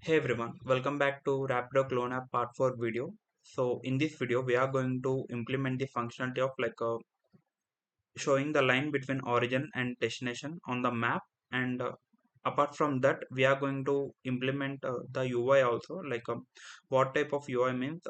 Hey everyone, welcome back to Rapido Clone App Part 4 video. So in this video, we are going to implement the functionality of showing the line between origin and destination on the map. And apart from that, we are going to implement the UI also. What type of UI means?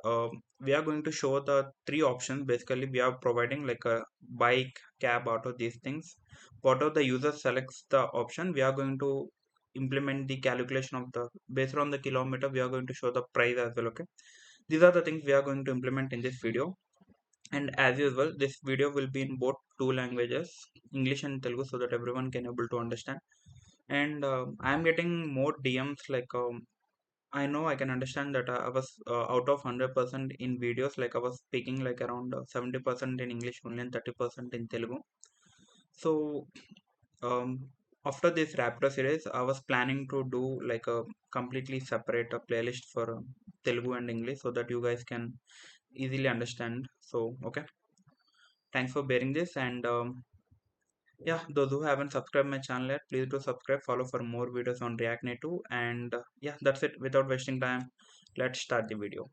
We are going to show the three options. Basically, we are providing like a bike, cab, auto, these things. Whatever the user selects the option, we are going to implement the calculation of the based on the kilometer. We are going to show the price as well. Okay, these are the things we are going to implement in this video. And as usual, this video will be in both two languages, English and Telugu, so that everyone can able to understand. And I am getting more DMs I know I can understand that I was out of 100% in videos, like I was speaking like around 70% in English only and 30% in Telugu. So um, after this Raptor series, I was planning to do like a completely separate playlist for Telugu and English so that you guys can easily understand. So okay, thanks for bearing this. And yeah, those who haven't subscribed my channel yet, please do subscribe, follow for more videos on React Native. And yeah, that's it. Without wasting time, let's start the video.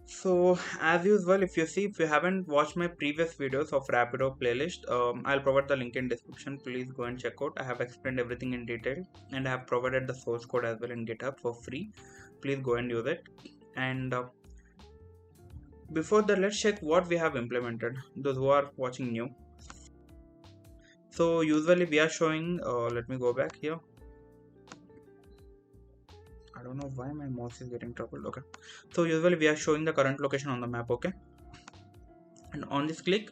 So as usual, if you haven't watched my previous videos of Rapido playlist, I'll provide the link in description. Please go and check out. I have explained everything in detail, and I have provided the source code as well in GitHub for free. Please go and use it. And before that, let's check what we have implemented, those who are watching new. So usually we are showing, let me go back here. I don't know why my mouse is getting troubled. Okay, so usually we are showing the current location on the map. Okay, and on this click,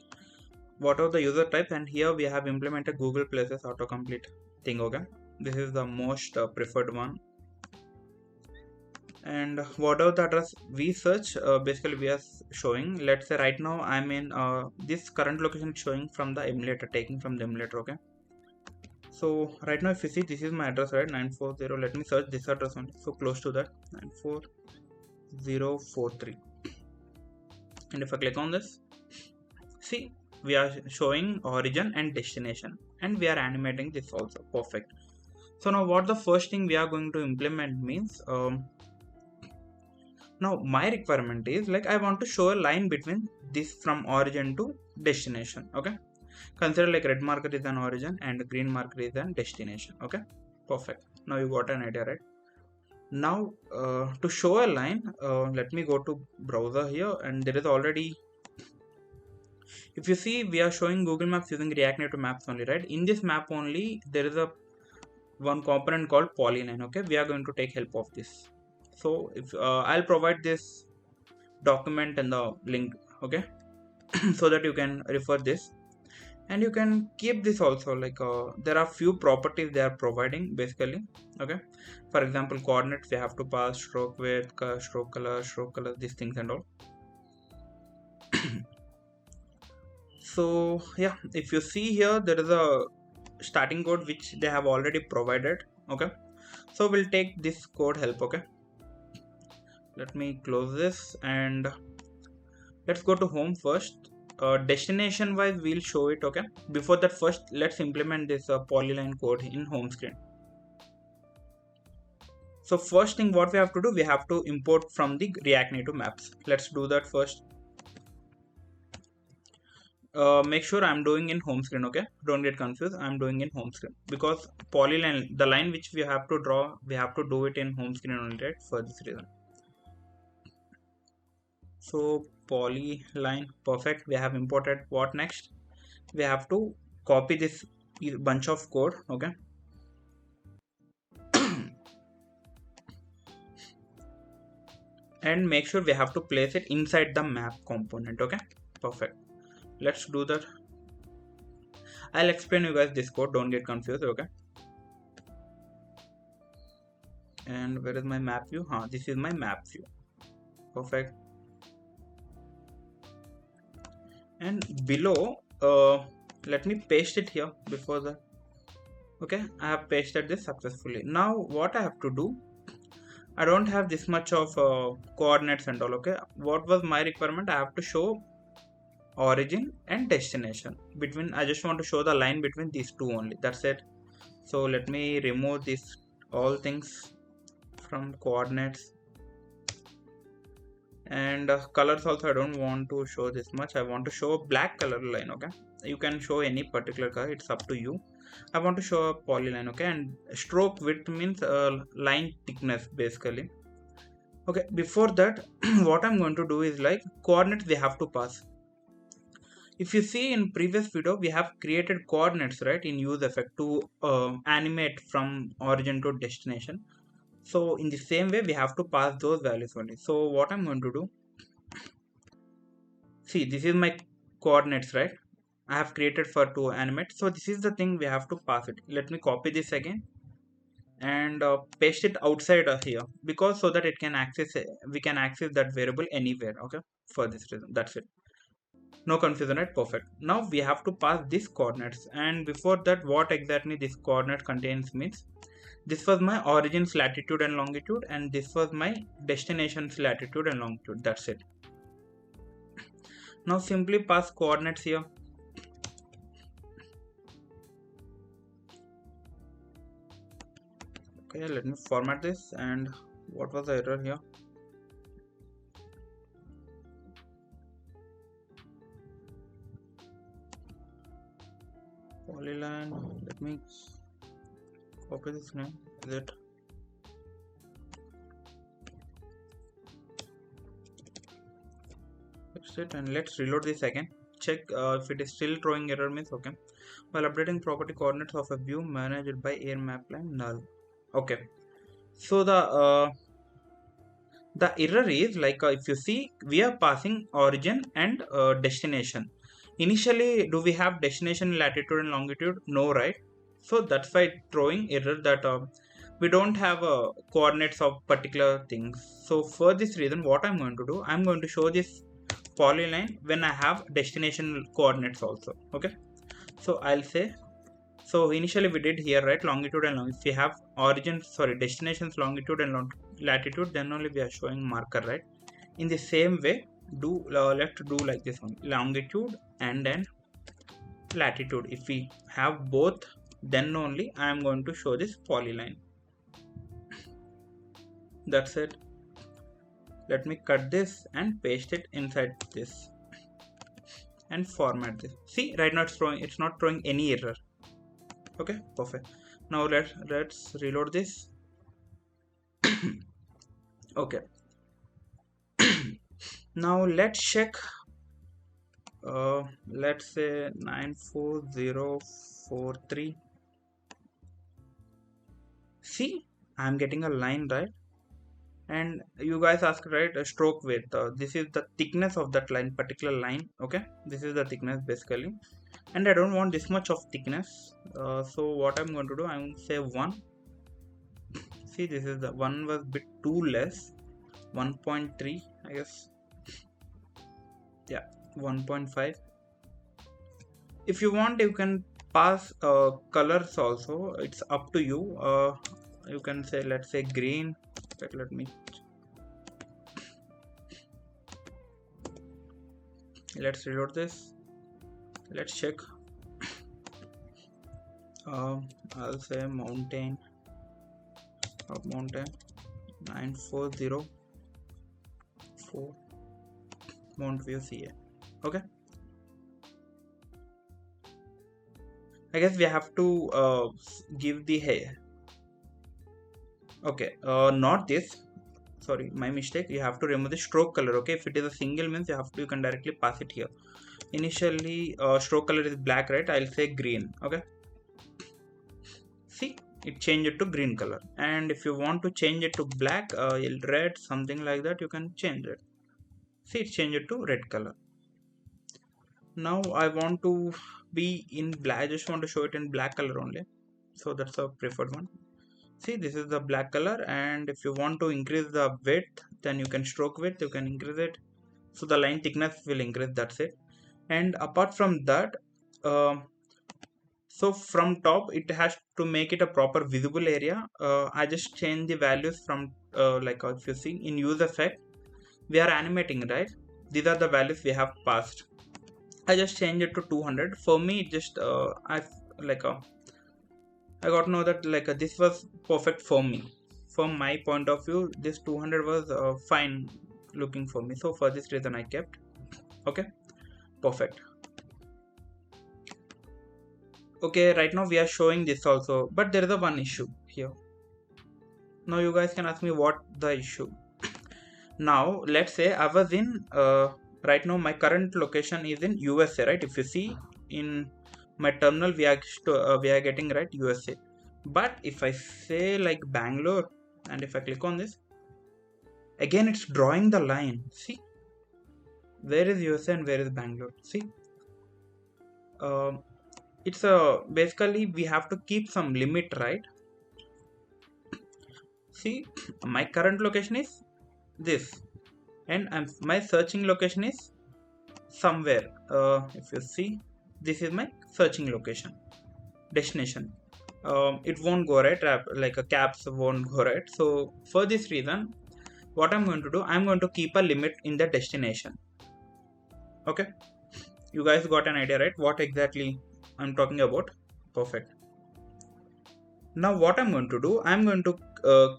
whatever the user types, and here we have implemented Google Places autocomplete thing. Okay, this is the most preferred one. And whatever the address we search, basically we are showing, let's say right now I'm in this current location showing from the emulator, taking from the emulator. Okay, so right now if you see, this is my address, right, 940. Let me search this address only, so close to that, 94043. And if I click on this, see, we are showing origin and destination, and we are animating this also. Perfect. So now what the first thing we are going to implement means, now my requirement is like I want to show a line between this from origin to destination. Okay, consider like red marker is an origin and green marker is an destination. Okay, perfect. Now you got an idea, right? Now to show a line, let me go to browser here, and there is already, if you see, we are showing Google Maps using React Native Maps only, right? In this map only there is a one component called Polyline. Okay, we are going to take help of this. So if I'll provide this document in the link, okay, so that you can refer this, and you can keep this also. There are few properties they are providing basically. Okay, for example, coordinates we have to pass, stroke width, stroke color, these things and all. So yeah, if you see here, there is a starting code which they have already provided. Okay, so we'll take this code help. Okay, let me close this and let's go to home first. Destination wise we'll show it. Okay, before that, first let's implement this polyline code in home screen. So first thing what we have to do, we have to import from the React Native maps. Let's do that first. Make sure I'm doing in home screen. Okay, don't get confused, I'm doing in home screen because polyline, the line which we have to draw, we have to do it in home screen only, right, for this reason. So polyline, perfect, we have imported. What next? We have to copy this bunch of code. Okay, and make sure we have to place it inside the map component. Okay, perfect, let's do that. I'll explain you guys this code, don't get confused. Okay, and where is my map view? This is my map view. Perfect. And below, let me paste it here before that. Okay, I have pasted this successfully. Now what I have to do, I don't have this much of coordinates and all. Okay, what was my requirement? I have to show origin and destination between. I just want to show the line between these two only, that's it. So let me remove this all things from coordinates, and colors also I don't want to show this much. I want to show a black color line. Okay, you can show any particular color, it's up to you. I want to show a polyline. Okay, and stroke width means line thickness basically. Okay, before that what I'm going to do is like coordinates we have to pass. If you see in previous video, we have created coordinates, right, in use effect to animate from origin to destination. So in the same way, we have to pass those values only. So what I'm going to do, see, this is my coordinates, right? I have created for to animate. So this is the thing we have to pass it. Let me copy this again and paste it outside here, because so that it can access, we can access that variable anywhere. Okay, for this reason, that's it. No confusion, right? Perfect. Now we have to pass these coordinates, and before that, what exactly this coordinate contains means, this was my origin's latitude and longitude, and this was my destination's latitude and longitude. That's it. Now simply pass coordinates here. Okay, let me format this. And what was the error here? Polyline. Let me copy this name. Is it? That's it. And let's reload this again. Check if it is still throwing error means okay. While updating property coordinates of a view managed by air map line null. Okay. So the error is like if you see, we are passing origin and destination. Initially, do we have destination latitude and longitude? No, right? So that's why it's throwing error that we don't have coordinates of particular things. So for this reason, what I'm going to do, I'm going to show this polyline when I have destination coordinates also. Okay, so I'll say, so initially we did here, right, longitude and longitude. If we have origin, sorry, destinations longitude and latitude, then only we are showing marker, right? In the same way, let's do like this one, longitude and then latitude. If we have both, then only I am going to show this polyline. That's it. Let me cut this and paste it inside this and format this. See, right now it's not throwing any error. Okay, perfect. Now let's reload this. Okay. Now let's check. Let's say 94043. See, I'm getting a line, right? And you guys ask, right, a stroke width. This is the thickness of that line, particular line. Okay, this is the thickness basically, and I don't want this much of thickness. So what I'm going to do, I'm going to say 1. See, this is the 1 was a bit too less. 1.3, I guess. Yeah, 1.5. If you want, you can pass colors also. It's up to you. You can say, let's say green. Let me. Let's reload this. Let's check. I'll say mountain. Mountain 9404 Mount View CA. Okay. I guess we have to give the hair. Okay, not this. Sorry, my mistake. You have to remove the stroke color. Okay, if it is a single means you can directly pass it here. Initially, stroke color is black, right? I'll say green. Okay. See, it changed it to green color. And if you want to change it to black, red, something like that, you can change it. See, it changed it to red color. Now I want to be in black. I just want to show it in black color only. So that's a preferred one. See, this is the black color, and if you want to increase the width, then you can stroke width, you can increase it. So the line thickness will increase, that's it. And apart from that, so from top, it has to make it a proper visible area. I just change the values from like if you see in use effect, we are animating, right? These are the values we have passed. I just change it to 200. For me, just I like I got to know that like this was perfect for me. From my point of view, this 200 was fine looking for me. So for this reason I kept. Okay, perfect. Okay, right now we are showing this also, but there is a one issue here. Now you guys can ask me what the issue. Now let's say I was in right now my current location is in USA, right? If you see in my terminal we are getting right USA. But if I say like Bangalore and if I click on this, again it's drawing the line. See, where is USA and where is Bangalore? See, it's basically we have to keep some limit, right? See, my current location is this, and my searching location is somewhere. If you see, this is my searching location, destination. It won't go right, like a caps won't go right. So for this reason, what I'm going to do, I'm going to keep a limit in the destination. Okay, you guys got an idea, right? What exactly I'm talking about? Perfect. Now what I'm going to do, I'm going to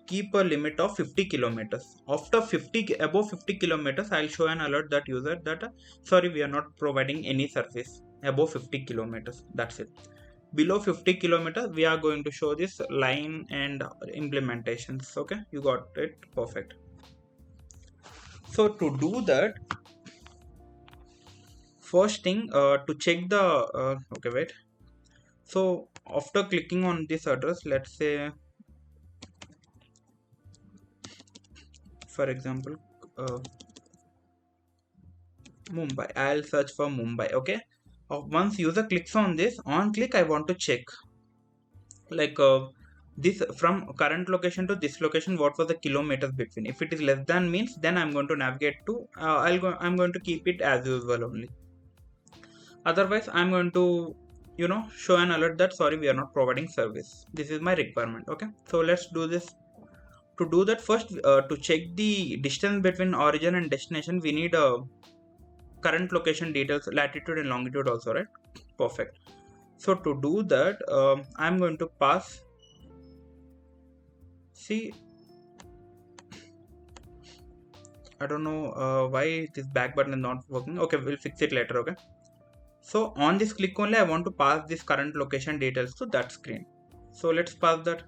keep a limit of 50 kilometers. After above 50 kilometers, I'll show an alert that user that sorry, we are not providing any service above 50 kilometers. That's it. Below 50 kilometers, we are going to show this line and implementations. Okay, you got it. Perfect. So to do that, first thing to check the okay, wait. So after clicking on this address, let's say for example Mumbai, I'll search for Mumbai. Okay, once user clicks on this, on click I want to check like this from current location to this location, what was the kilometers between. If it is less than means, then I'm going to navigate to I'm going to keep it as usual only. Otherwise I'm going to show an alert that sorry, we are not providing service. This is my requirement. Okay, so let's do this. To do that, first to check the distance between origin and destination, we need a current location details, latitude and longitude also, right? Perfect. So to do that, I'm going to pass, see, I don't know why this back button is not working. Okay, we'll fix it later. Okay, so on this click only I want to pass this current location details to that screen. So let's pass that.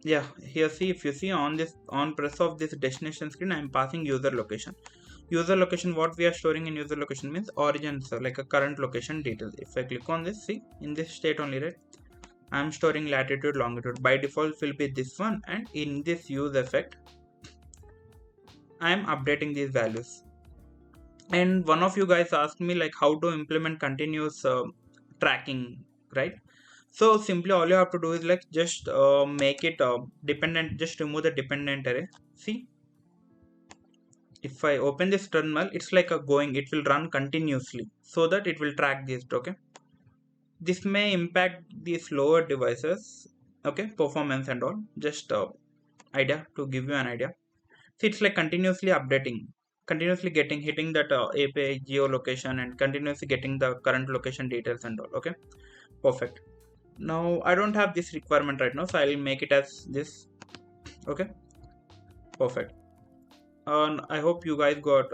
Yeah, here see, if you see on press of this destination screen, I'm passing user location. User location, what we are storing in user location means origin, so like a current location details. If I click on this, see, in this state only, right, I'm storing latitude, longitude. By default will be this one, and in this use effect I'm updating these values. And one of you guys asked me like how to implement continuous tracking, right? So simply all you have to do is like just make it dependent, just remove the dependent array. See, if I open this terminal, it's like a going, it will run continuously so that it will track this. Okay, this may impact the slower devices, okay, performance and all. Just idea to give you an idea. See, it's like continuously updating, continuously hitting that API geolocation and continuously getting the current location details and all. Okay, perfect. Now I don't have this requirement right now, so I'll make it as this. Okay, perfect. I hope you guys got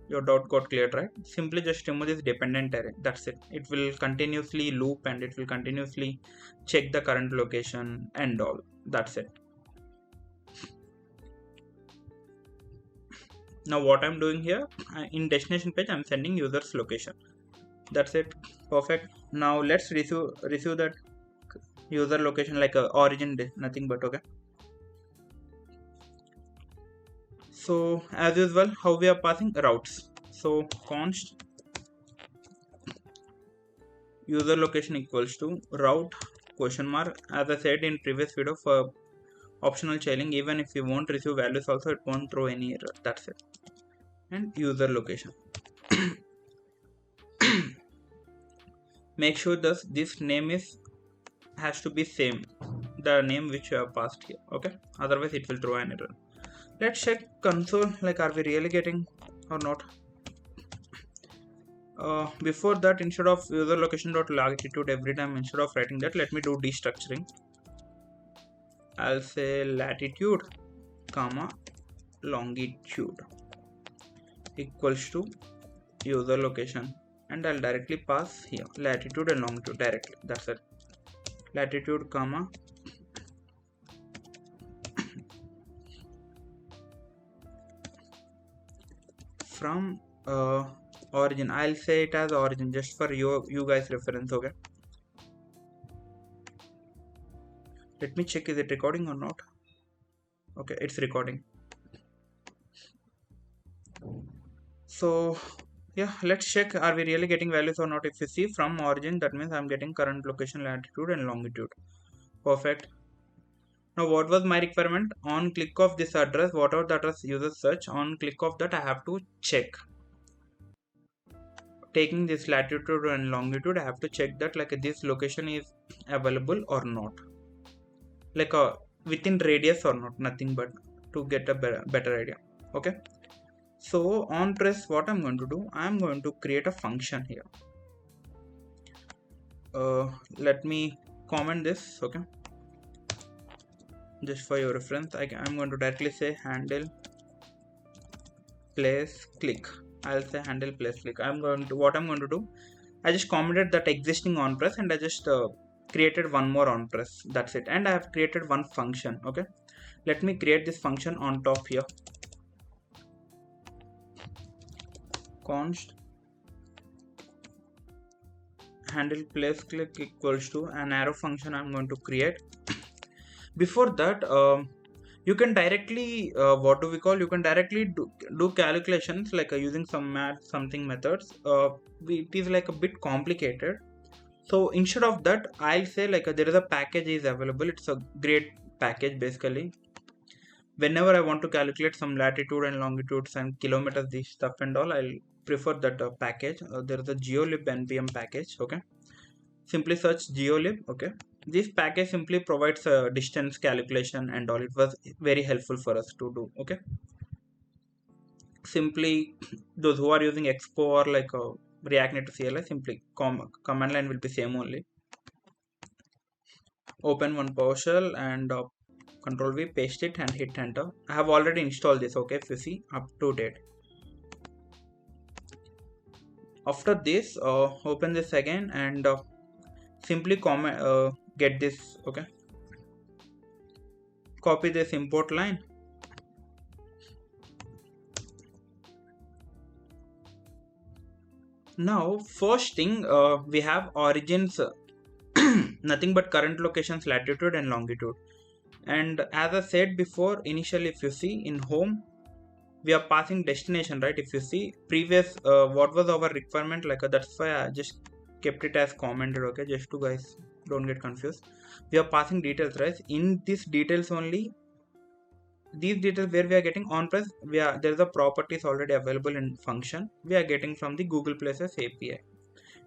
your doubt got cleared, right? Simply just remove this dependent array. That's it. It will continuously loop and it will continuously check the current location and all. That's it. Now what I'm doing here, in destination page I'm sending user's location. That's it. Perfect. Now let's receive that user location like a origin, nothing but. Okay, so as usual, how we are passing routes. So const user location equals to route question mark. As I said in previous video, for optional chaining, even if you won't receive values also, it won't throw any error. That's it. And user location. Make sure that this name has to be same, the name which you have passed here. Okay, otherwise it will throw an error. Let's check console, like are we really getting or not. Before that, instead of user location dot latitude every time, instead of writing that, let me do destructuring. I'll say latitude comma longitude equals to user location, and I'll directly pass here latitude and longitude directly. That's it. Latitude comma from origin. I'll say it as origin just for you guys reference. Okay, let me check, is it recording or not? Okay, it's recording. So yeah, let's check, are we really getting values or not? If you see from origin, that means I'm getting current location, latitude and longitude. Perfect. Now what was my requirement? On click of this address, whatever the address user search, on click of that I have to check, taking this latitude and longitude, I have to check that like this location is available or not, like within radius or not, nothing but to get a better idea. Okay, so on press, what I'm going to do, I'm going to create a function here. Let me comment this. Okay, just for your reference, I'm going to directly say handle place click. I'll say handle place click. What I'm going to do, I just commented that existing on press and I just created one more on press. That's it. And I have created one function. Okay, let me create this function on top here. Const handle place click equals to an arrow function I'm going to create. Before that, you can directly what do we call, you can directly do calculations like using some something methods. It is like a bit complicated, so instead of that I'll say like there is a package is available. It's a great package. Basically, whenever I want to calculate some latitude and longitudes and kilometers, this stuff and all, I'll prefer that package. There is a geolib npm package. Okay, simply search geolib. Okay, this package simply provides a distance calculation and all. It was very helpful for us to do. Okay, simply those who are using expo or like React Native CLI, simply command line will be same only. Open one PowerShell and Control V, paste it and hit enter. I have already installed this. Okay, if you see, up to date. After this, open this again and simply get this. Okay, copy this import line. Now first thing, we have origins nothing but current locations, latitude and longitude. And as I said before, initially if you see in home, we are passing destination, right? If you see previous, what was our requirement, like that's why I just kept it as commented. Okay, just to guys don't get confused, we are passing details, right? In these details only, these details where we are getting on press, there's a properties already available in function we are getting from the Google Places API,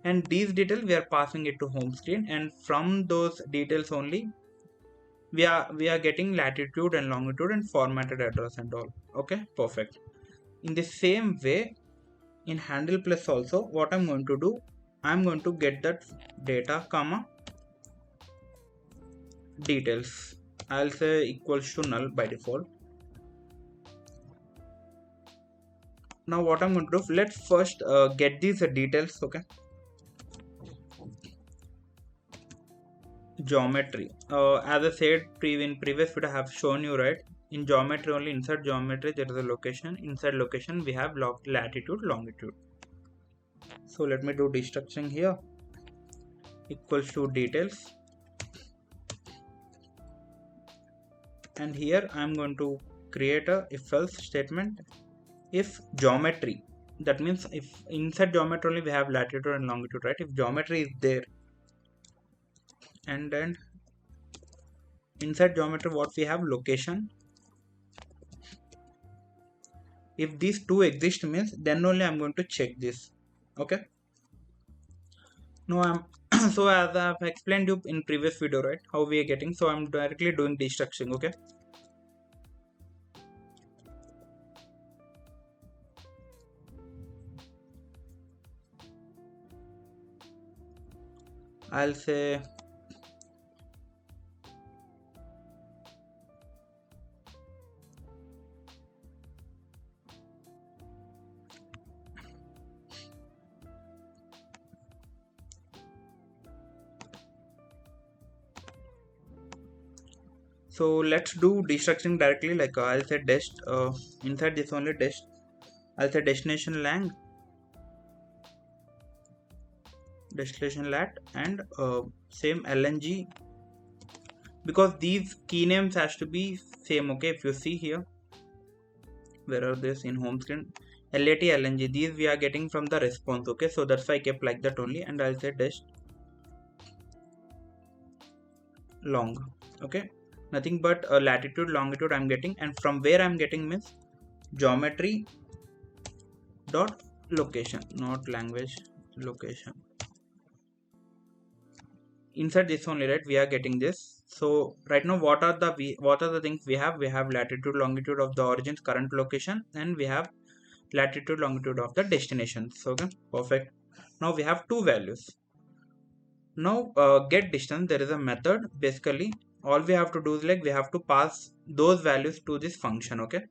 and these details we are passing it to home screen, and from those details only we are getting latitude and longitude and formatted address and all. Okay, perfect. In the same way, in handle plus also, what I'm going to do, I'm going to get that data comma details. I'll say equals to null by default. Now what I'm going to do, let's first get these details. Okay, geometry, as I said in previous video, I have shown you, right? In geometry only, inside geometry there is a location, inside location we have latitude, longitude. So let me do destructuring here, equals to details, and here I'm going to create a if else statement. If geometry, that means if inside geometry only we have latitude and longitude, right? If geometry is there, and then inside geometry what we have, location. If these two exist means, then only I'm going to check this. Okay, now I'm so as I've explained you in previous video, right, how we are getting, so I'm directly doing destructuring. Okay, I'll say so let's do destructuring directly, like I'll say dest inside this only dest, I'll say destination lat and same lng, because these key names has to be same. Okay, if you see here, where are this in home screen, lat lng, these we are getting from the response. Okay, so that's why I kept like that only, and I'll say dest long. Okay, nothing but latitude longitude I'm getting, and from where I'm getting means geometry dot location, not language, location. Inside this only, right, we are getting this. So right now what are the things we have? We have latitude longitude of the origin's current location, and we have latitude longitude of the destinations. Okay, perfect. Now we have two values. Now get distance, there is a method. Basically all we have to do is like we have to pass those values to this function. Okay,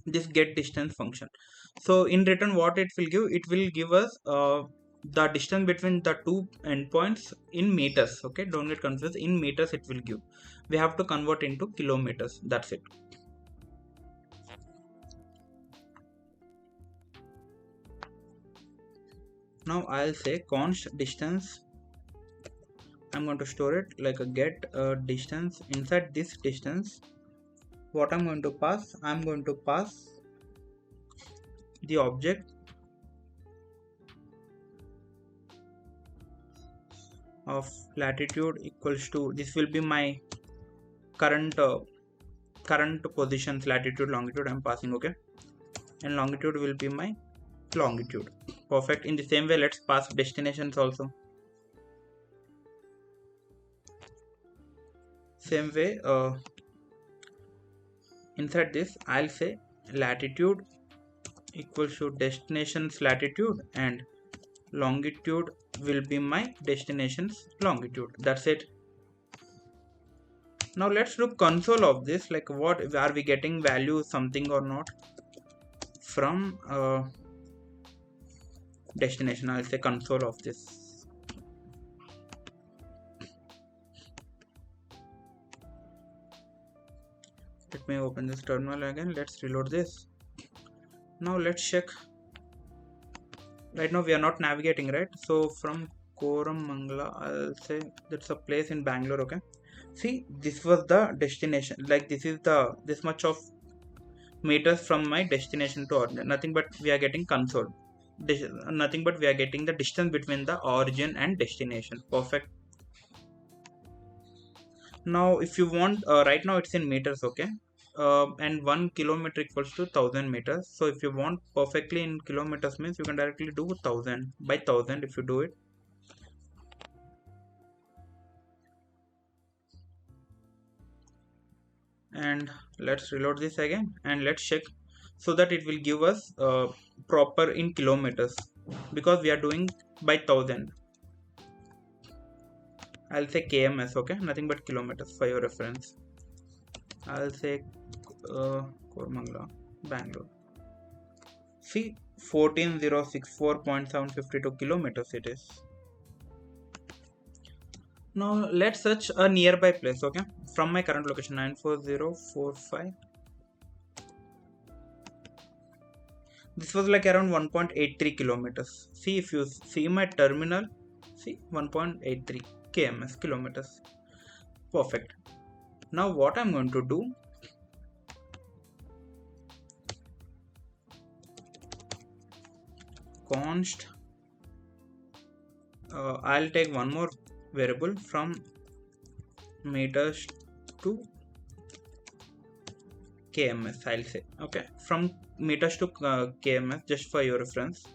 this get distance function. So in return what it will give us the distance between the two endpoints in meters. Okay, don't get confused, in meters it will give. We have to convert into kilometers, that's it. Now I'll say const distance, I'm going to store it like a get distance. Inside this distance, what I'm going to pass, I'm going to pass the object of latitude equals to, this will be my current positions, latitude longitude I'm passing. Okay, and longitude will be my longitude. Perfect. In the same way, let's pass destinations also. Same way, inside this I'll say latitude equals to destinations latitude, and longitude will be my destinations longitude. That's it. Now let's do console of this, like what are we getting value something or not from destination. I'll say console of this. Let me open this terminal again. Let's reload this. Now let's check. Right now we are not navigating, right? So from Koramangala, I'll say that's a place in Bangalore. Okay, see, this was the destination, like this much of meters from my destination to origin. Nothing but we are getting console. Nothing but we are getting the distance between the origin and destination. Perfect. Now if you want, right now it's in meters. Okay, and 1 kilometer equals to 1000 meters. So if you want perfectly in kilometers means you can directly do 1000 by 1000 if you do it. And let's reload this again and let's check, so that it will give us proper in kilometers, because we are doing by 1000. I'll say kms. Okay, nothing but kilometers for your reference. I'll say Koramangala, Bangalore. See, 14064.752 kilometers it is. Now let's search a nearby place. Okay, from my current location 94045, this was like around 1.83 kilometers. See, if you see my terminal, see 1.83 kms, kilometers. Perfect. Now what I'm going to do, const I'll take one more variable from meters to kms. I'll say, okay, from meters to kms, just for your reference.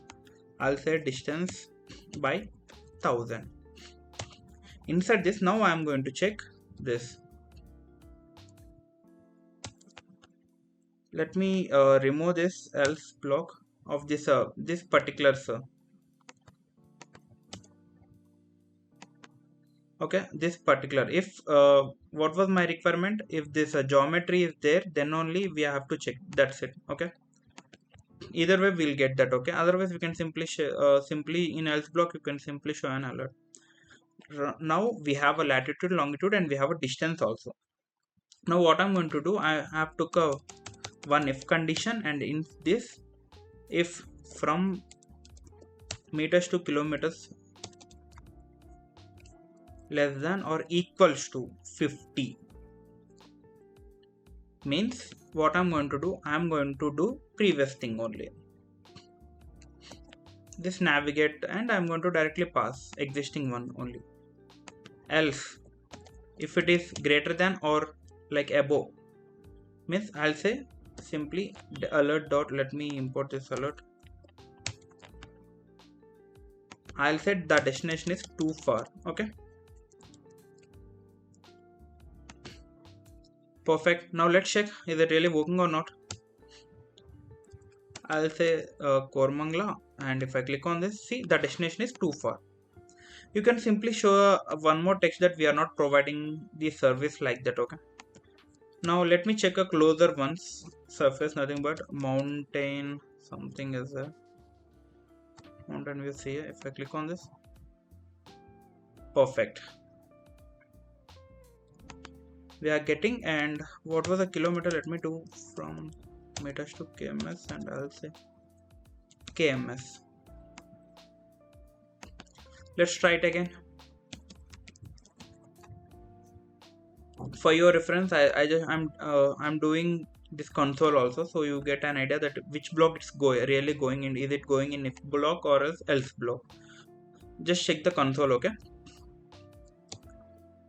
I'll say distance by 1000. Inside this, now I'm going to check this. Let me remove this else block of this particular Okay, this particular, if what was my requirement, if this geometry is there, then only we have to check, that's it. Okay, either way we'll get that. Okay, otherwise we can simply simply in else block you can simply show an alert. Now we have a latitude, longitude, and we have a distance also. Now what I'm going to do, I have took a one if condition, and in this, if from meters to kilometers less than or equals to 50, means what I'm going to do, I'm going to do previous thing only, this navigate, and I'm going to directly pass existing one only. Else if it is greater than or like above, means I'll say simply alert dot, let me import this alert, I'll say the destination is too far. Okay, perfect. Now let's check, is it really working or not. I'll say Kormangla, and if I click on this, see the destination is too far. You can simply show one more text that we are not providing the service like that. Okay, now let me check a closer ones surface, nothing but mountain, something is there, mountain view. See, if I click on this, perfect, we are getting. And what was the kilometer, let me do from meters to kms, and I'll say kms. Let's try it again. For your reference, I'm doing this console also, so you get an idea that which block it's really going in. Is it going in if block or else block? Just check the console. Okay,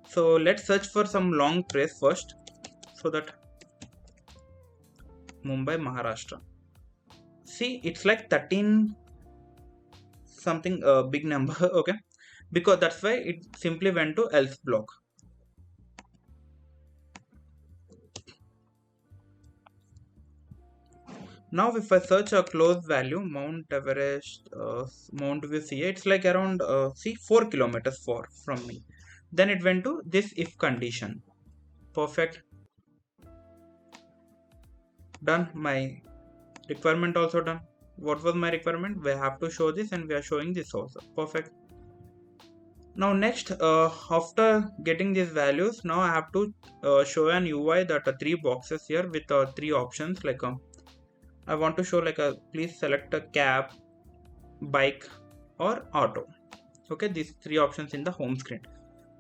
so let's search for some long trace first, so that Mumbai, Maharashtra. See, it's like 13 something, big number. Okay, because that's why it simply went to else block. Now if I search a close value, Mount Everest, Mount View CA, it's like around 4 kilometers far from me. Then it went to this if condition. Perfect. Done. My requirement also done. What was my requirement? We have to show this, and we are showing this also. Perfect. Now next, after getting these values, now I have to show an UI that 3 boxes here with 3 options, like I want to show like a please select a cab, bike, or auto. Okay, these 3 options in the home screen.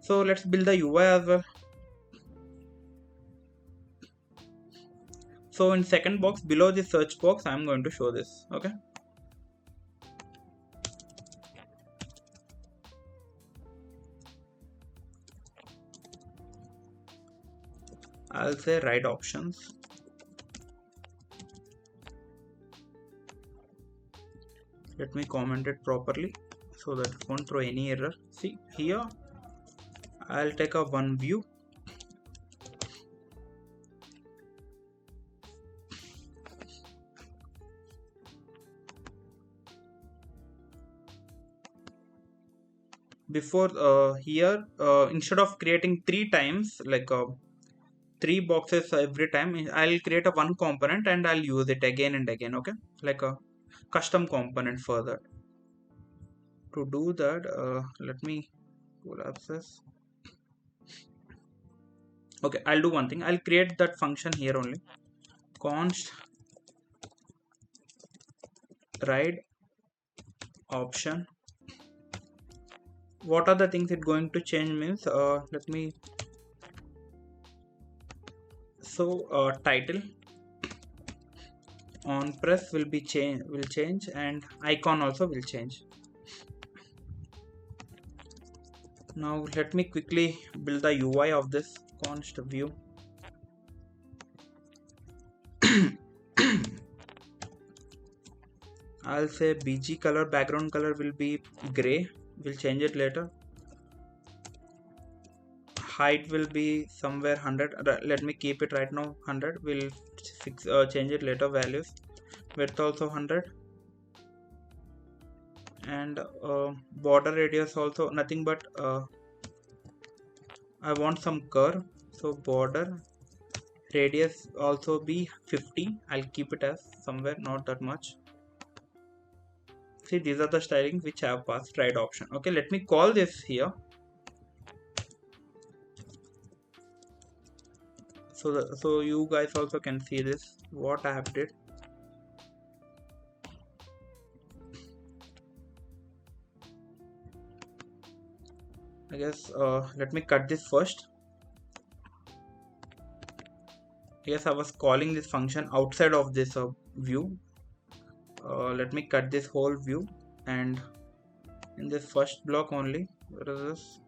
So let's build the UI as well. So in second box below the search box, I'm going to show this. Okay, I'll say write options. Let me comment it properly so that it won't throw any error. See here, I'll take a one view. Before here, instead of creating 3 times, like 3 boxes every time, I'll create a one component and I'll use it again and again. Okay, like a custom component for that. To do that, let me collapse this. Okay, I'll do one thing. I'll create that function here only. Const write option. What are the things it's going to change means, let me, so title on press will be change, and icon also will change. Now let me quickly build the UI of this const view. I'll say BG color, background color will be gray, we'll change it later. Height will be somewhere 100, let me keep it right now 100, we'll change it later values. Width also 100, and border radius also nothing but I want some curve, so border radius also be 50. I'll keep it as somewhere, not that much. See, these are the stylings which I have passed. Right option. Okay, let me call this here. So you guys also can see this, what I have did. I guess let me cut this first. Yes, I was calling this function outside of this view. Let me cut this whole view, and in this first block only, where is this?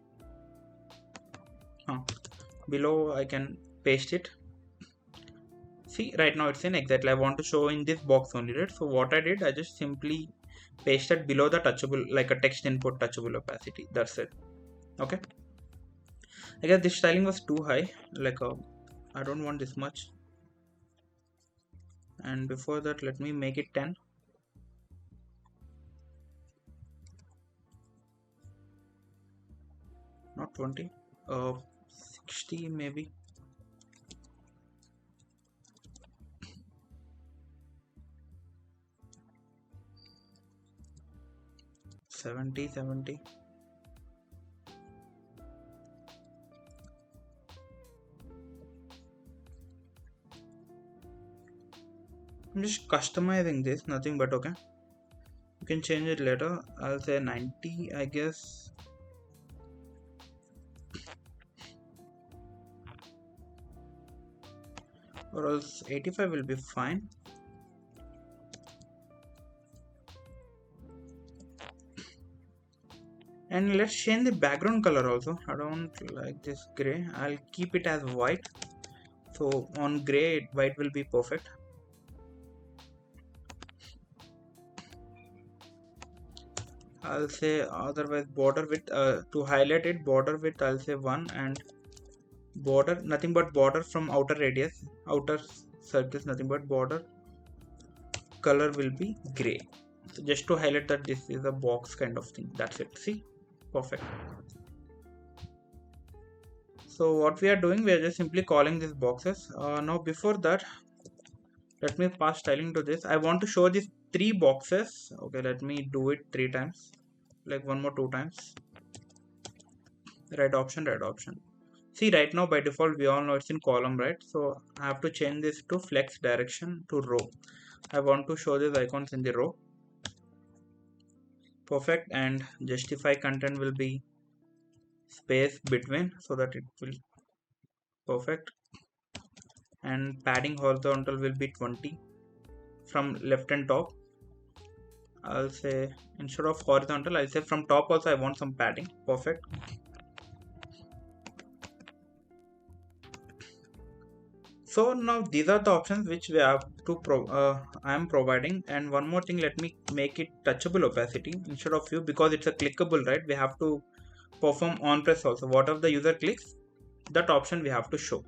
Below I can paste it. See, right now it's in exactly, I want to show in this box only, right? So what I did, I just simply pasted below the touchable, like a text input touchable opacity. That's it. Okay. I guess this styling was too high, like I don't want this much. And before that, let me make it 10. Not 20. 60 maybe. 70. I'm just customizing this, nothing but. Okay, you can change it later. I'll say 90, I guess. Or else 85 will be fine. And let's change the background color also. I don't like this gray. I'll keep it as white. So on gray, white will be perfect. I'll say otherwise border width, to highlight it, border width I'll say 1, and border, nothing but border from outer radius, outer circles, nothing but border color will be gray. So just to highlight that this is a box kind of thing. That's it. See, perfect. So what we are doing, we are just simply calling these boxes. Now before that, let me pass styling to this. I want to show these 3 boxes. Okay, let me do it 3 times, like 1 more 2 times. Right option. See, right now by default we all know it's in column, right? So I have to change this to flex direction to row. I want to show these icons in the row. Perfect. And justify content will be space between, so that it will perfect. And padding horizontal will be 20 from left and top. I'll say instead of horizontal, I'll say from top also I want some padding. Perfect. So now these are the options which we have to I am providing. And one more thing, let me make it touchable opacity instead of view, because it's a clickable, right? We have to perform on press also. Whatever the user clicks, that option we have to show.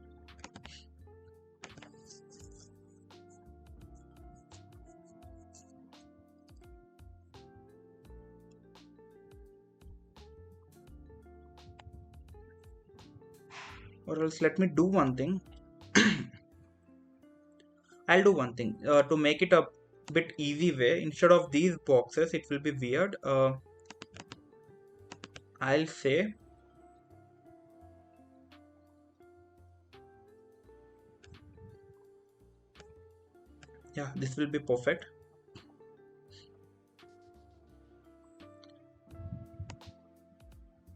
Or else let me do one thing. I'll do one thing to make it a bit easy way. Instead of these boxes, it will be weird. I'll say yeah, this will be perfect.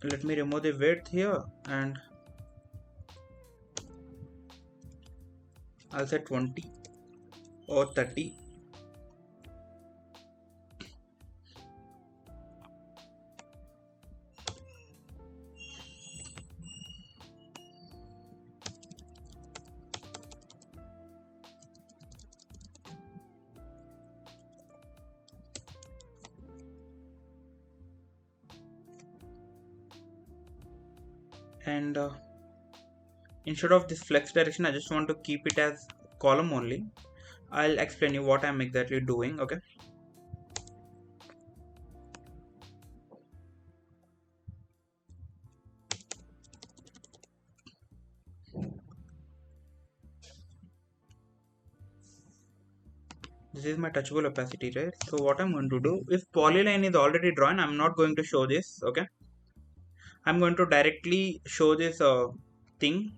Let me remove the width here, and I'll say 20 or 30. And instead of this flex direction, I just want to keep it as column only. I'll explain you what I'm exactly doing. Okay, this is my touchable opacity, right? So what I'm going to do, if polyline is already drawn, I'm not going to show this. Okay, I'm going to directly show this thing,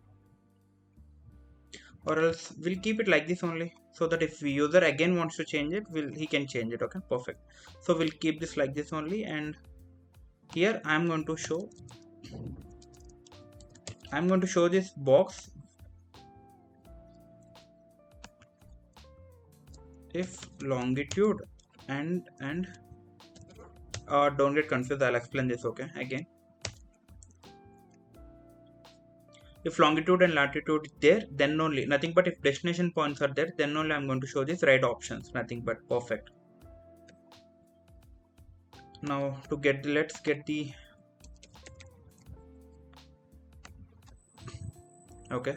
or else we'll keep it like this only, so that if user again wants to change it, he can change it. Okay, perfect. So we'll keep this like this only, and here I'm going to show this box if longitude and don't get confused, I'll explain this. Okay, again, if longitude and latitude is there, then only, nothing but if destination points are there, then only I'm going to show these right options, nothing but. Perfect. Now to get let's get the, okay,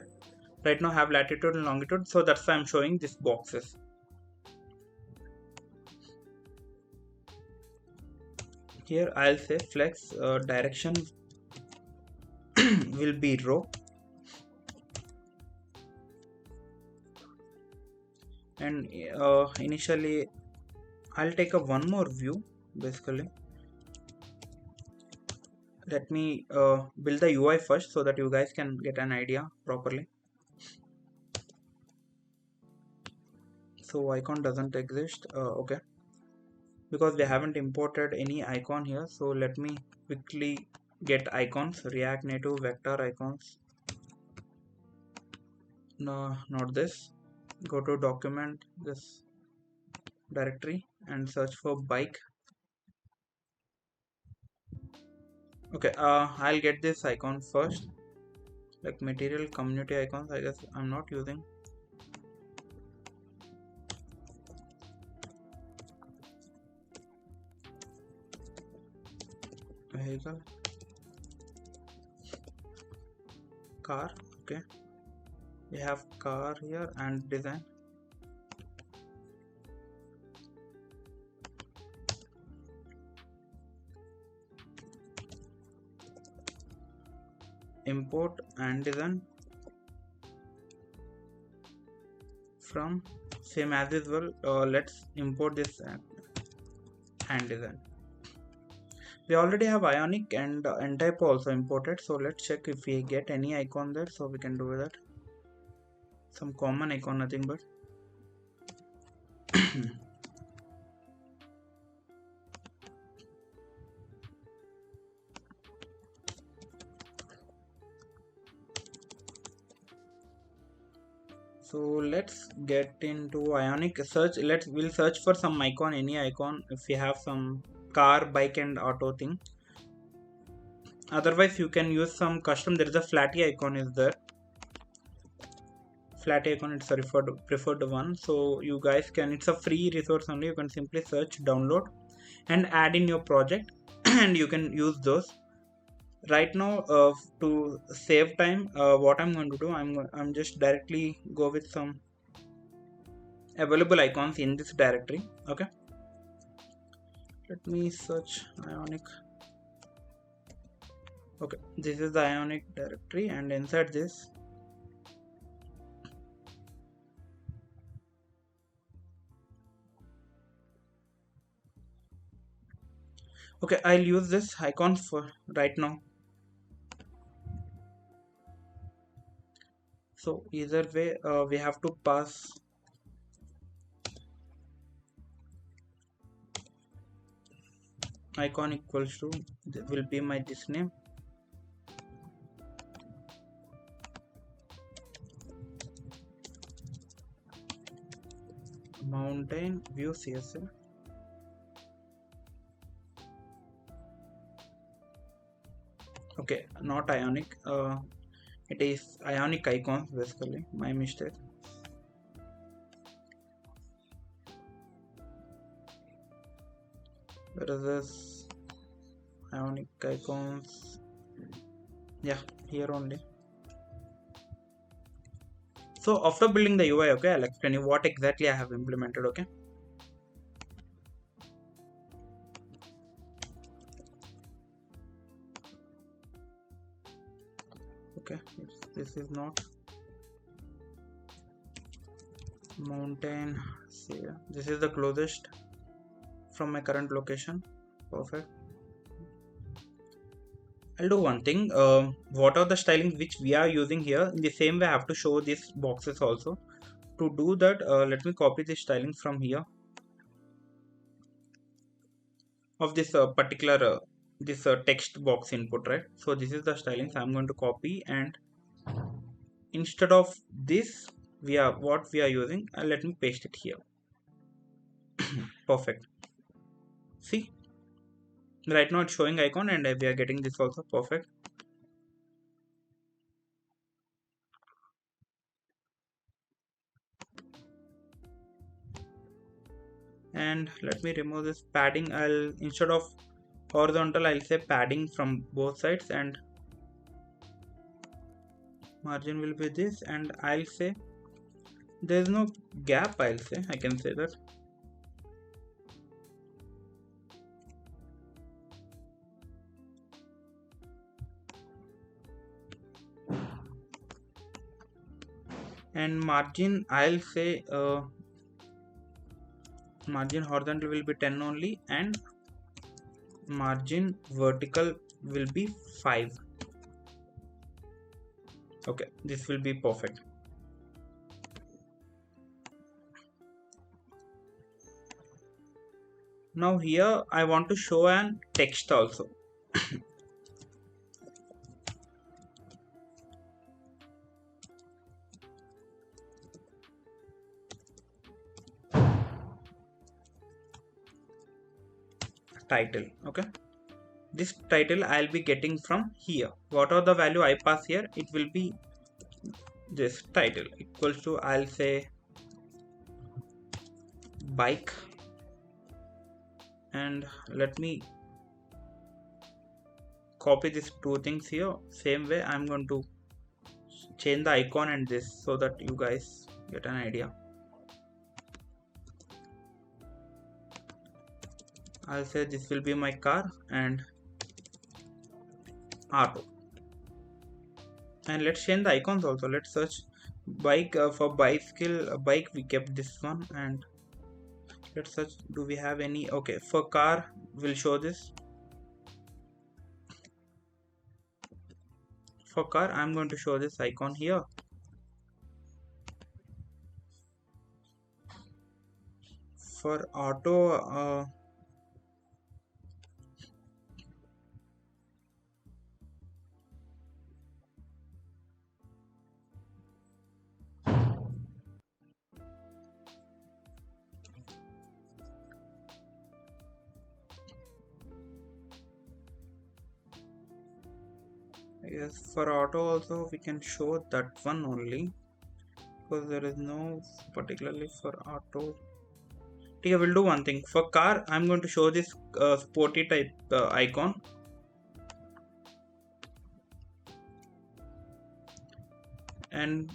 right now I have latitude and longitude, so that's why I'm showing these boxes. Here I'll say flex direction will be row, and initially I'll take a one more view. Basically, let me build the UI first so that you guys can get an idea properly. So icon doesn't exist, okay, because we haven't imported any icon here. So let me quickly get icons, React Native vector icons. No, not this. Go to document, this directory, and search for bike. Okay, I'll get this icon first, like material community icons. I guess I'm not using. Vehicle, car. Okay, we have car here and design. Import and design from same as usual. Let's import this and design. We already have Ionic and N-type also imported, so let's check if we get any icon there, so we can do that. Some common icon, nothing but. So let's get into Ionic search. We'll search for some icon, any icon, if we have some car, bike and auto thing. Otherwise you can use some custom. There is a flatty icon is there. Flatty icon, it's a preferred one. So you guys can, it's a free resource only. You can simply search, download and add in your project and you can use those. Right now to save time, what I'm going to do, I'm just directly go with some available icons in this directory. Okay, let me search Ionic. Okay, this is the Ionic directory, and inside this okay, I'll use this icon for right now. So either way we have to pass icon equals to, will be my this name, mountain view CSS. Okay, not Ionic, it is Ionic icons, basically my mistake. Where is this Ionic icons? Yeah, here only. So after building the UI, okay, I'll explain you what exactly I have implemented. Okay, okay, this is not. mountain. See, this is the closest from my current location. Perfect. I'll do one thing. What are the stylings which we are using here? In the same way, I have to show these boxes also. To do that, let me copy the styling from here of this particular this text box input, right? So this is the stylings I'm going to copy, and instead of this, what we are using, let me paste it here. Perfect. See, right now it's showing icon, and we are getting this also. Perfect. And let me remove this padding. I'll, instead of horizontal, I'll say padding from both sides, and margin will be this, and I'll say there's no gap. I'll say, I can say that. And margin, I'll say margin horizontal will be 10 only, and margin vertical will be 5. Okay, this will be perfect. Now here I want to show an text also. Title. Okay, this title I'll be getting from here. What are the value I pass here? It will be this title equals to, I'll say, bike, and let me copy these two things here. Same way I'm going to change the icon and this, so that you guys get an idea. I'll say this will be my car, and auto, and let's change the icons also. Let's search bike. For bicycle, bike, we kept this one, and let's search, do we have any? Okay, for car we'll show this. For car I'm going to show this icon here. For auto, yes, for auto also we can show that one only, because there is no particularly for auto. Okay, we'll do one thing. For car I'm going to show this sporty type icon, and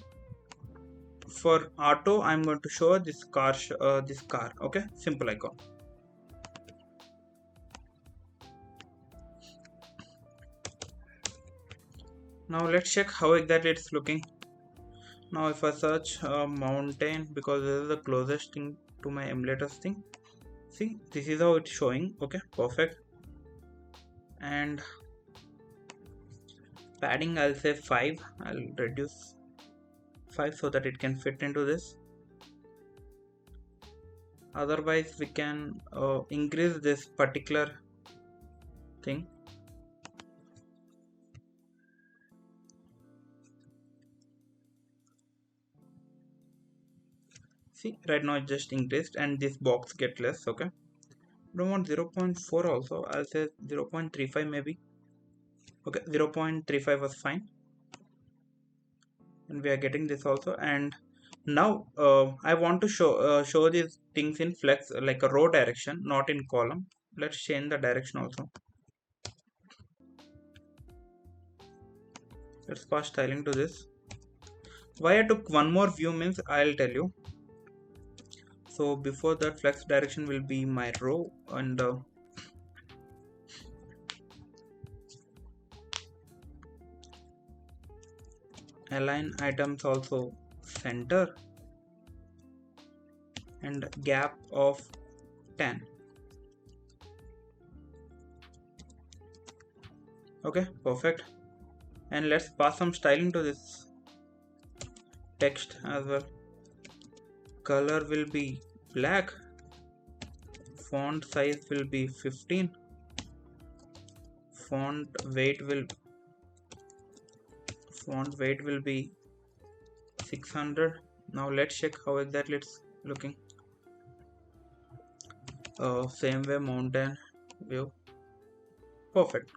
for auto I'm going to show this car okay, simple icon. Now let's check how exactly it's looking. Now if I search mountain, because this is the closest thing to my emulators thing, see, this is how it's showing. Okay, perfect. And padding, I'll say 5. I'll reduce 5 so that it can fit into this. Otherwise we can increase this particular thing. See, right now it just increased, and this box get less. Okay, don't want 0.4 also. I'll say 0.35 maybe. Okay, 0.35 was fine, and we are getting this also. And now I want to show these things in flex, like a row direction, not in column. Let's change the direction also. Let's pass styling to this. Why I took one more view means I'll tell you. So before that, flex direction will be my row, and align items also center, and gap of 10. Okay, perfect. And let's pass some styling to this text as well. Color will be black, font size will be 15, font weight will be 600. Now let's check how exactly it's looking. Same way, mountain view. Perfect.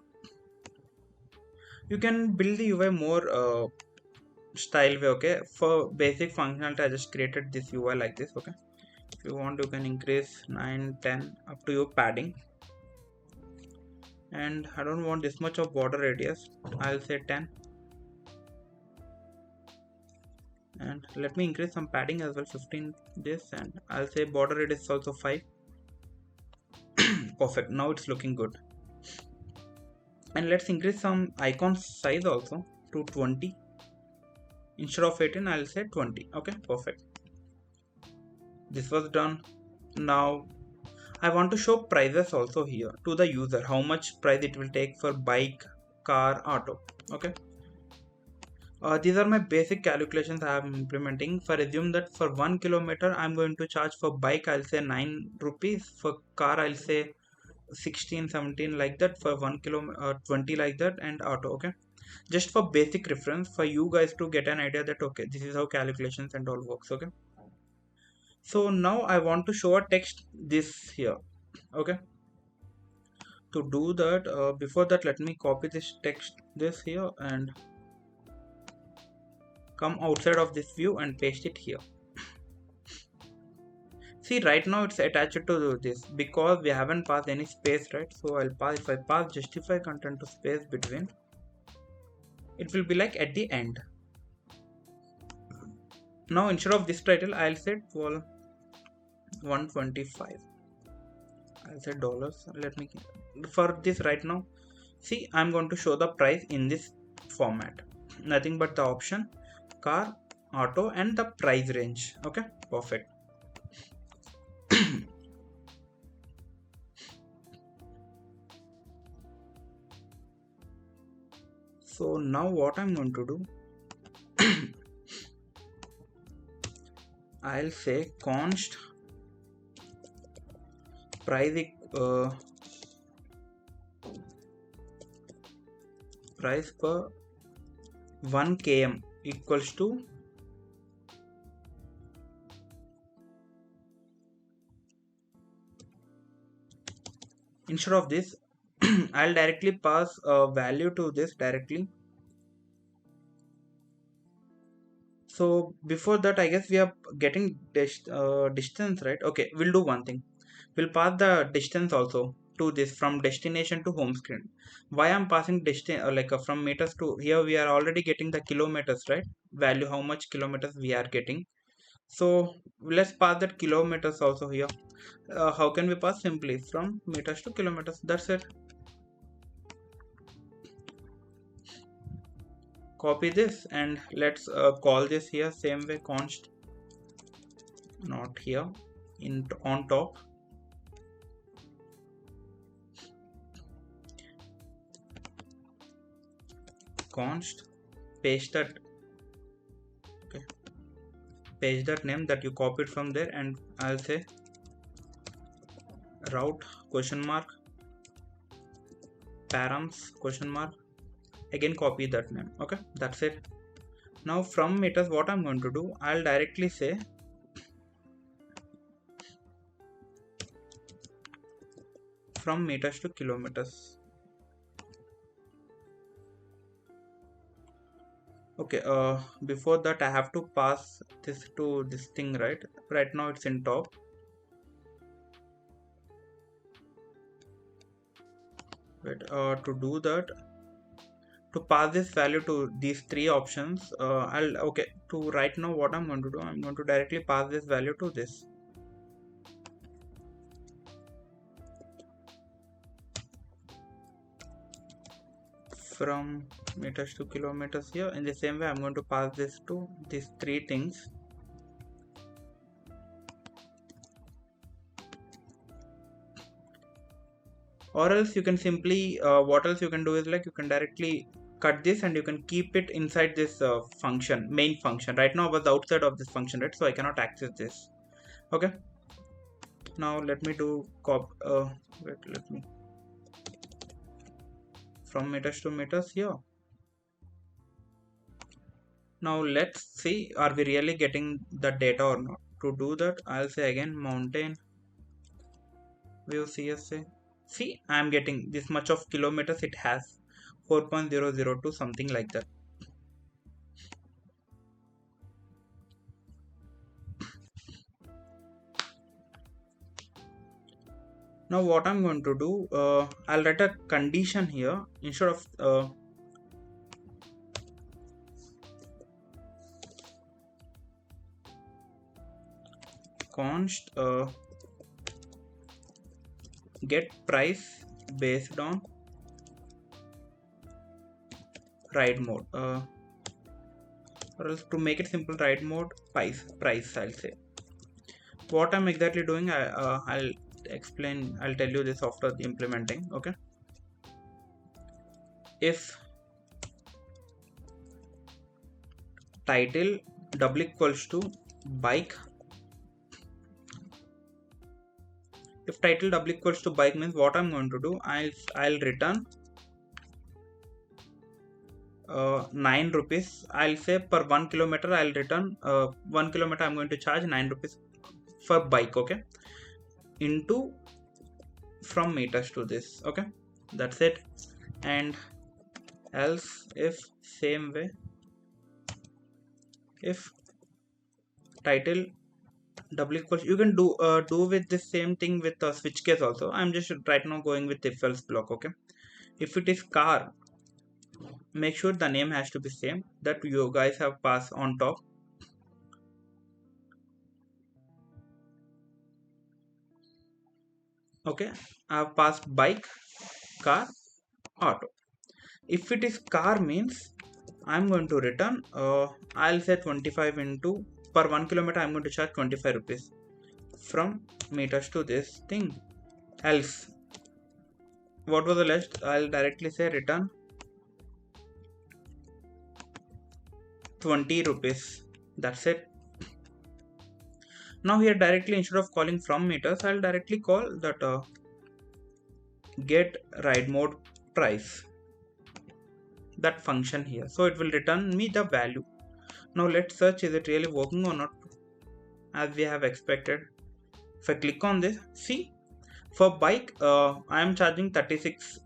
You can build the UI more style way. Okay, for basic functionality I just created this UI like this. Okay, if you want you can increase 9, 10 up to your padding, and I don't want this much of border radius. I'll say 10, and let me increase some padding as well, 15 this, and I'll say border radius also 5. Perfect. Now it's looking good. And let's increase some icon size also to 20. Instead of 18 I'll say 20. Okay, perfect. This was done. Now I want to show prices also here to the user, how much price it will take for bike, car, auto. Okay, these are my basic calculations I am implementing. For assume that for 1 kilometer I'm going to charge for bike, I'll say 9 rupees, for car I'll say 16, 17 like that, for 1 kilometer 20 like that, and auto. Okay, just for basic reference for you guys to get an idea that okay, this is how calculations and all works. Okay, so now I want to show a text this here. Okay, to do that, before that let me copy this text this here and come outside of this view and paste it here. See, right now it's attached to this because we haven't passed any space, right? So I'll pass, if I pass justify content to space between, it will be like at the end. Now instead of this title I'll say 125. I'll say dollars. Let me, for this right now, see, I'm going to show the price in this format, nothing but the option, car, auto, and the price range. Okay, perfect. So now what I'm going to do, I'll say const price price per 1 km equals to instead of this I'll directly pass a value to this directly. So before that I guess we are getting distance, right? Okay, we'll do one thing, we'll pass the distance also to this from destination to home screen. Why I'm passing distance from meters to here, we are already getting the kilometers, right? Value, how much kilometers we are getting. So let's pass that kilometers also here. How can we pass? Simply from meters to kilometers, that's it. Copy this and let's call this here same way, const, not here, in on top, const, paste that, okay, paste that name that you copied from there, and I'll say route question mark params question mark, again copy that name. Okay, that's it. Now from meters what I'm going to do, I'll directly say from meters to kilometers. Okay, before that I have to pass this to this thing, right? Right now it's in top. Wait, to do that, to pass this value to these three options, to right now what I'm going to do, I'm going to directly pass this value to this. From meters to kilometers here. In the same way I'm going to pass this to these three things. or else you can simply what else you can do is like you can directly cut this and you can keep it inside this function, main function. Right now I was outside of this function, right? So I cannot access this. Okay, now let me do wait, let me from meters to meters here. Now let's see, are we really getting the data or not? To do that, I'll say again mountain view CSA. See, I'm getting this much of kilometers. It has 4.002, something like that. Now what I'm going to do, I'll write a condition here instead of const get price based on ride mode, or else to make it simple, ride mode price I'll say. What I'm exactly doing, I'll explain, I'll tell you this after implementing. Okay, if title double equals to bike, if title double equals to bike means what I'm going to do, I'll return 9 rupees. I'll say per 1 kilometer I'll return 1 kilometer I'm going to charge 9 rupees for bike. Okay, into from meters to this. Okay, that's it. And else if same way, if title double equals, you can do with the same thing with switch case also. I'm just right now going with if else block. Okay, if it is car, make sure the name has to be same that you guys have passed on top. Okay, I've passed bike, car, auto. If it is car means I'm going to return I'll say 25 into per 1 kilometer I'm going to charge 25 rupees from meters to this thing. Else what was the list, I'll directly say return 20 rupees. That's it. Now here directly instead of calling from meters, I'll directly call that get ride mode price, that function here. So it will return me the value. Now let's search, is it really working or not as we have expected. If I click on this, see, for bike I am charging 36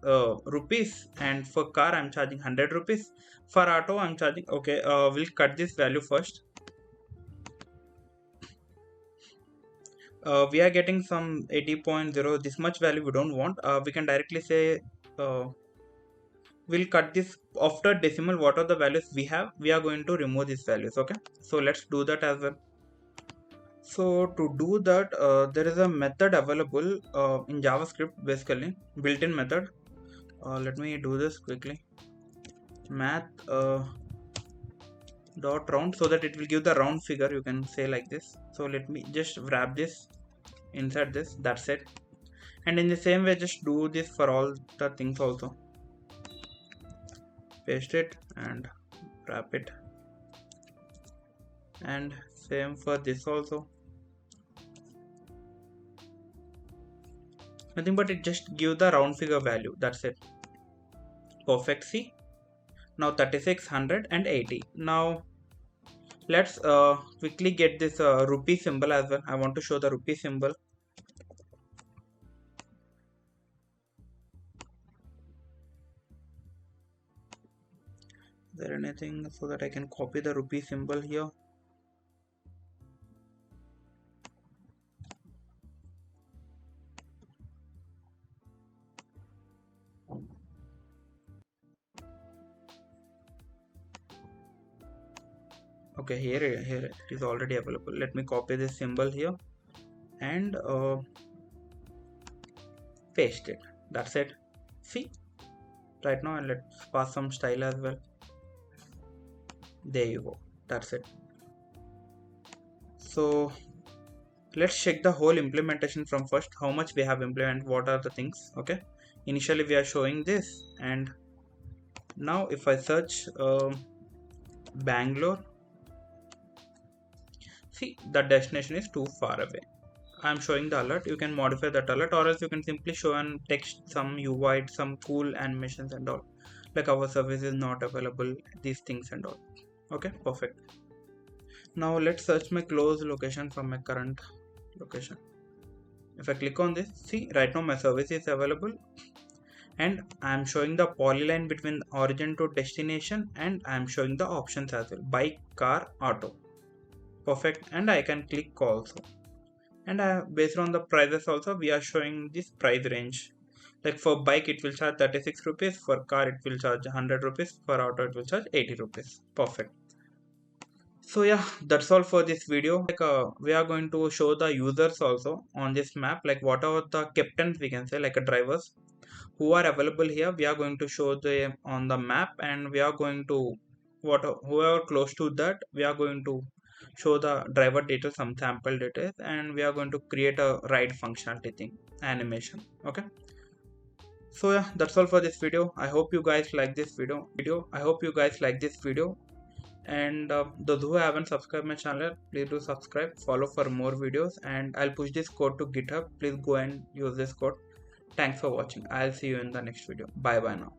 rupees, and for car I'm charging 100 rupees. For auto I'm charging, okay, we'll cut this value first. We are getting some 80.0, this much value we don't want. We can directly say we'll cut this after decimal. What are the values we have, we are going to remove these values. Okay, so let's do that as well. So to do that, there is a method available in JavaScript, basically built-in method. Let me do this quickly. Math dot round, so that it will give the round figure, you can say like this. So let me just wrap this inside this, that's it. And in the same way just do this for all the things also. Paste it and wrap it, and same for this also. Nothing but it just give the round figure value, that's it. Perfect. See, now 36, 100 and 80. Now let's quickly get this rupee symbol as well. I want to show the rupee symbol. Is there anything so that I can copy the rupee symbol here? Okay, here it is already available. Let me copy this symbol here and paste it, that's it. See, right now, and let's pass some style as well. There you go, that's it. So let's check the whole implementation from first, how much we have implemented, what are the things. Okay, initially we are showing this, and now if I search Bangalore, see the destination is too far away. I'm showing the alert. You can modify that alert, or else you can simply show and text some UI, some cool animations and all, like our service is not available, these things and all. Okay, perfect. Now let's search my close location from my current location. If I click on this, see right now my service is available, and I'm showing the polyline between origin to destination, and I'm showing the options as well: bike, car, auto. Perfect. And I can click also, and based on the prices also we are showing this price range. Like for bike it will charge 36 rupees, for car it will charge 100 rupees, for auto it will charge 80 rupees. Perfect. So yeah, that's all for this video. Like we are going to show the users also on this map, like what are the captains, we can say, like drivers who are available here. We are going to show them on the map, and we are going to whoever close to that, we are going to show the driver details, some sample details, and we are going to create a ride functionality thing, animation. Okay, so yeah, that's all for this video. I hope you guys like this video. I hope you guys like this video. And those who haven't subscribed my channel, please do subscribe, follow for more videos, and I'll push this code to GitHub. Please go and use this code. Thanks for watching. I'll see you in the next video. Bye bye now.